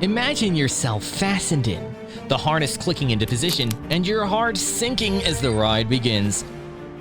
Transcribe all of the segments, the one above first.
Imagine yourself fastened in, the harness clicking into position, and your heart sinking as the ride begins.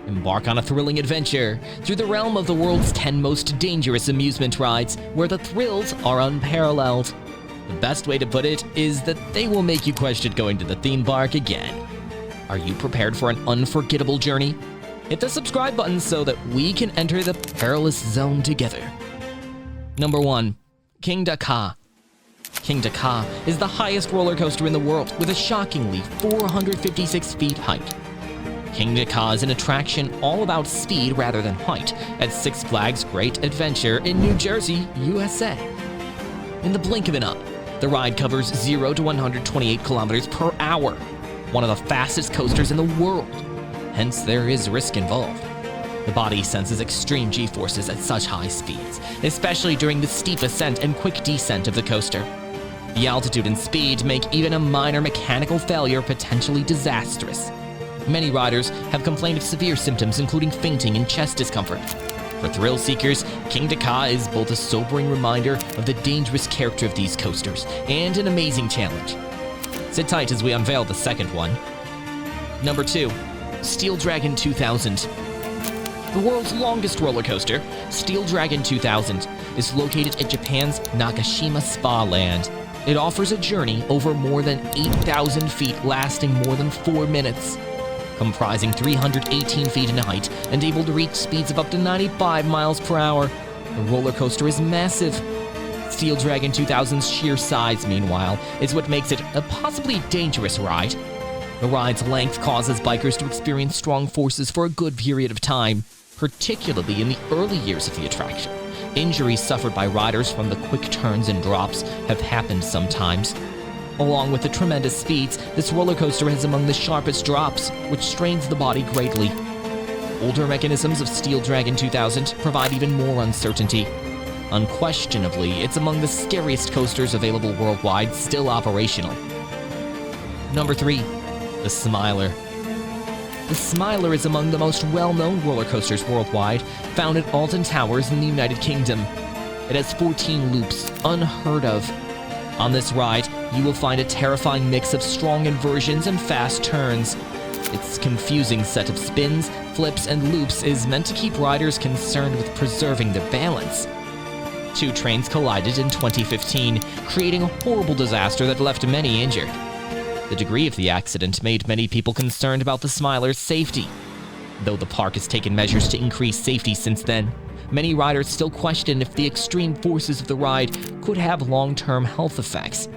Embark on a thrilling adventure through the realm of the world's 10 most dangerous amusement rides, where the thrills are unparalleled. The best way to put it is that they will make you question going to the theme park again. Are you prepared for an unforgettable journey? Hit the subscribe button so that we can enter the perilous zone together. Number 1. Kingda Ka. Kingda Ka is the highest roller coaster in the world with a shockingly 456 feet height. Kingda Ka is an attraction all about speed rather than height at Six Flags Great Adventure in New Jersey, USA. In the blink of an eye, the ride covers 0 to 128 kilometers per hour, one of the fastest coasters in the world. Hence, there is risk involved. The body senses extreme G-forces at such high speeds, especially during the steep ascent and quick descent of the coaster. The altitude and speed make even a minor mechanical failure potentially disastrous. Many riders have complained of severe symptoms including fainting and chest discomfort. For thrill seekers, Kingda Ka is both a sobering reminder of the dangerous character of these coasters and an amazing challenge. Sit tight as we unveil the second one. Number 2. Steel Dragon 2000. The world's longest roller coaster, Steel Dragon 2000, is located at Japan's Nagashima Spa Land. It offers a journey over more than 8,000 feet lasting more than 4 minutes. Comprising 318 feet in height and able to reach speeds of up to 95 miles per hour, the roller coaster is massive. Steel Dragon 2000's sheer size, meanwhile, is what makes it a possibly dangerous ride. The ride's length causes bikers to experience strong forces for a good period of time, particularly in the early years of the attraction. Injuries suffered by riders from the quick turns and drops have happened sometimes. Along with the tremendous speeds, this roller coaster has among the sharpest drops, which strains the body greatly. Older mechanisms of Steel Dragon 2000 provide even more uncertainty. Unquestionably, it's among the scariest coasters available worldwide still operational. Number 3. The Smiler. The Smiler is among the most well-known roller coasters worldwide, found at Alton Towers in the United Kingdom. It has 14 loops, unheard of. On this ride, you will find a terrifying mix of strong inversions and fast turns. Its confusing set of spins, flips, and loops is meant to keep riders concerned with preserving their balance. 2 trains collided in 2015, creating a horrible disaster that left many injured. The degree of the accident made many people concerned about the Smiler's safety. Though the park has taken measures to increase safety since then, many riders still question if the extreme forces of the ride could have long-term health effects.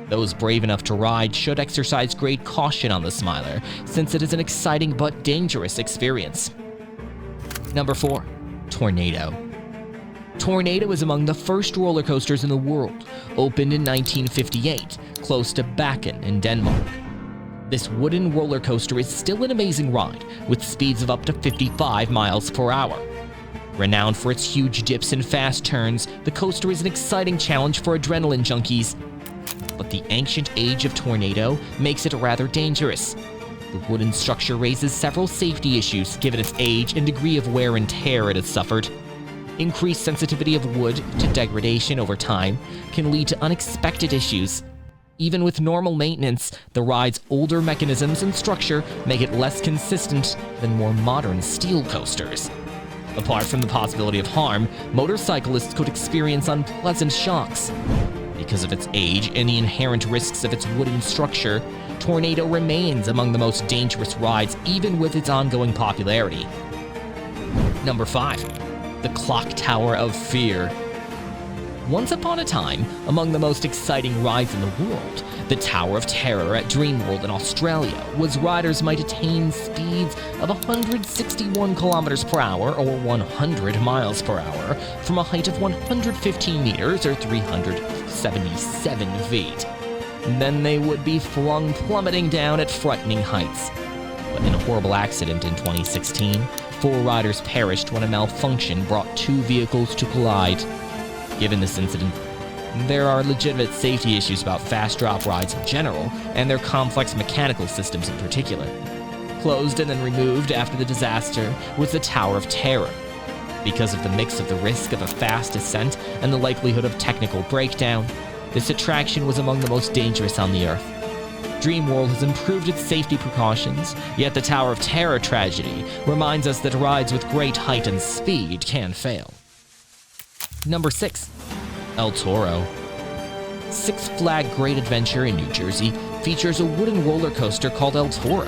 Those brave enough to ride should exercise great caution on the Smiler, since it is an exciting but dangerous experience. Number 4. Tornado. Tornado is among the first roller coasters in the world, opened in 1958, close to Bakken in Denmark. This wooden roller coaster is still an amazing ride, with speeds of up to 55 miles per hour. Renowned for its huge dips and fast turns, the coaster is an exciting challenge for adrenaline junkies. But the ancient age of Tornado makes it rather dangerous. The wooden structure raises several safety issues given its age and degree of wear and tear it has suffered. Increased sensitivity of wood to degradation over time can lead to unexpected issues. Even with normal maintenance, the ride's older mechanisms and structure make it less consistent than more modern steel coasters. Apart from the possibility of harm, motorcyclists could experience unpleasant shocks. Because of its age and the inherent risks of its wooden structure, Tornado remains among the most dangerous rides even with its ongoing popularity. Number 5. The Clock Tower of Fear. Once upon a time, among the most exciting rides in the world, the Tower of Terror at Dreamworld in Australia was riders might attain speeds of 161 kilometers per hour or 100 miles per hour from a height of 115 meters or 377 feet. Then they would be flung plummeting down at frightening heights. But in a horrible accident in 2016, 4 riders perished when a malfunction brought 2 vehicles to collide. Given this incident, there are legitimate safety issues about fast drop rides in general, and their complex mechanical systems in particular. Closed and then removed after the disaster was the Tower of Terror. Because of the mix of the risk of a fast ascent and the likelihood of technical breakdown, this attraction was among the most dangerous on the Earth. Dreamworld has improved its safety precautions, yet the Tower of Terror tragedy reminds us that rides with great height and speed can fail. Number 6. El Toro. Six Flags Great Adventure in New Jersey features a wooden roller coaster called El Toro.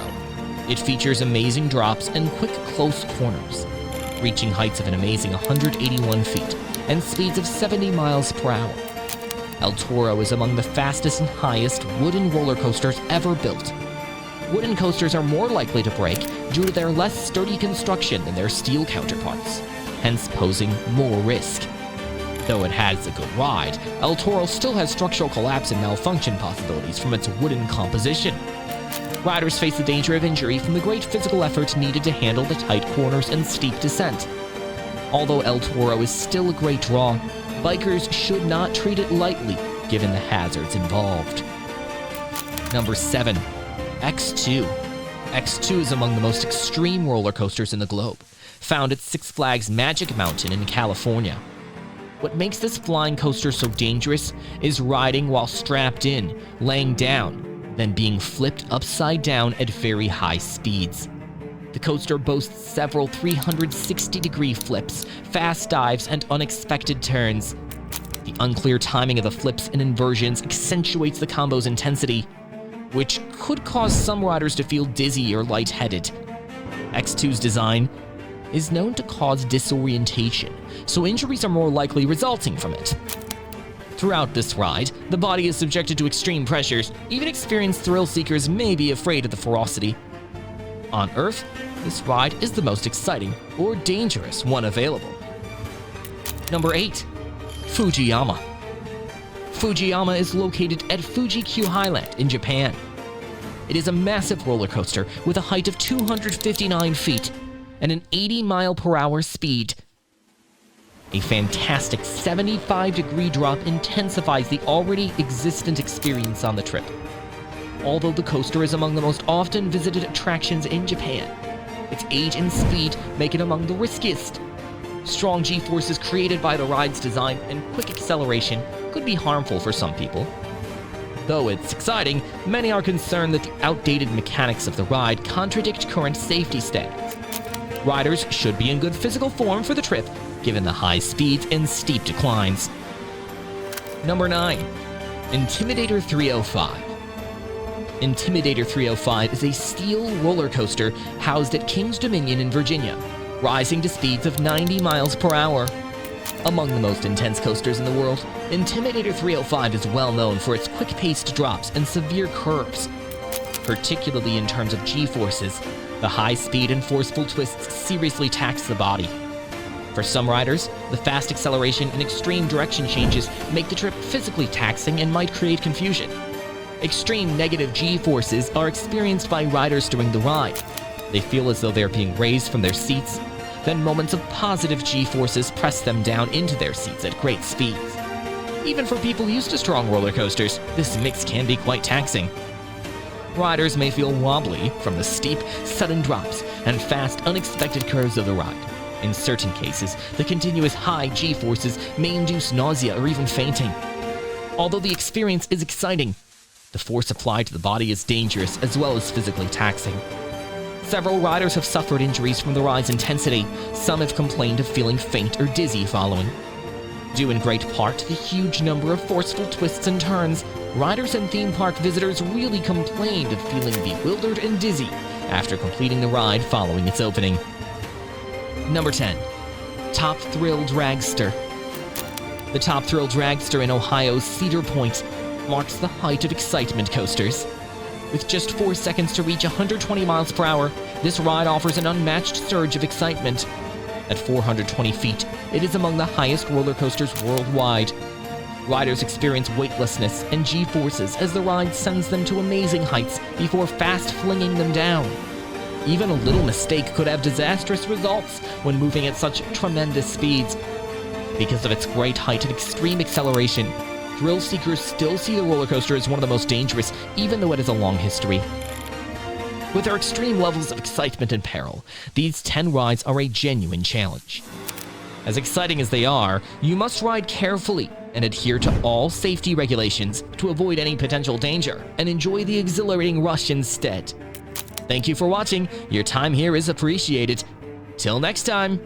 It features amazing drops and quick, close corners, reaching heights of an amazing 181 feet and speeds of 70 miles per hour. El Toro is among the fastest and highest wooden roller coasters ever built. Wooden coasters are more likely to break due to their less sturdy construction than their steel counterparts, hence posing more risk. Though it has a good ride, El Toro still has structural collapse and malfunction possibilities from its wooden composition. Riders face the danger of injury from the great physical effort needed to handle the tight corners and steep descent. Although El Toro is still a great draw, bikers should not treat it lightly given the hazards involved. Number 7. X2. X2 is among the most extreme roller coasters in the globe, found at Six Flags Magic Mountain in California. What makes this flying coaster so dangerous is riding while strapped in, laying down, then being flipped upside down at very high speeds. The coaster boasts several 360-degree flips, fast dives, and unexpected turns. The unclear timing of the flips and inversions accentuates the combo's intensity, which could cause some riders to feel dizzy or lightheaded. X2's design is known to cause disorientation, so injuries are more likely resulting from it. Throughout this ride, the body is subjected to extreme pressures. Even experienced thrill seekers may be afraid of the ferocity. On Earth, this ride is the most exciting or dangerous one available. Number 8. Fujiyama. Fujiyama is located at Fuji-Q Highland in Japan. It is a massive roller coaster with a height of 259 feet and an 80-mile-per-hour speed. A fantastic 75-degree drop intensifies the already existent experience on the trip. Although the coaster is among the most often visited attractions in Japan, its age and speed make it among the riskiest. Strong G-forces created by the ride's design and quick acceleration could be harmful for some people. Though it's exciting, many are concerned that the outdated mechanics of the ride contradict current safety standards. Riders should be in good physical form for the trip, given the high speeds and steep declines. Number 9. Intimidator 305. Intimidator 305 is a steel roller coaster housed at Kings Dominion in Virginia, rising to speeds of 90 miles per hour. Among the most intense coasters in the world, Intimidator 305 is well known for its quick-paced drops and severe curves. Particularly in terms of G-forces, the high speed and forceful twists seriously tax the body. For some riders, the fast acceleration and extreme direction changes make the trip physically taxing and might create confusion. Extreme negative G-forces are experienced by riders during the ride. They feel as though they are being raised from their seats, then moments of positive G-forces press them down into their seats at great speeds. Even for people used to strong roller coasters, this mix can be quite taxing. Riders may feel wobbly from the steep, sudden drops and fast, unexpected curves of the ride. In certain cases, the continuous high G-forces may induce nausea or even fainting. Although the experience is exciting, the force applied to the body is dangerous as well as physically taxing. Several riders have suffered injuries from the ride's intensity. Some have complained of feeling faint or dizzy following. Due in great part to the huge number of forceful twists and turns, riders and theme park visitors really complained of feeling bewildered and dizzy after completing the ride following its opening. Number 10. Top Thrill Dragster. The Top Thrill Dragster in Ohio's Cedar Point marks the height of excitement coasters. With just 4 seconds to reach 120 miles per hour, this ride offers an unmatched surge of excitement. At 420 feet, it is among the highest roller coasters worldwide. Riders experience weightlessness and G-forces as the ride sends them to amazing heights before fast flinging them down. Even a little mistake could have disastrous results when moving at such tremendous speeds. Because of its great height and extreme acceleration, thrill seekers still see the roller coaster as one of the most dangerous, even though it has a long history. With their extreme levels of excitement and peril, these 10 rides are a genuine challenge. As exciting as they are, you must ride carefully and adhere to all safety regulations to avoid any potential danger and enjoy the exhilarating rush instead. Thank you for watching. Your time here is appreciated. Till next time.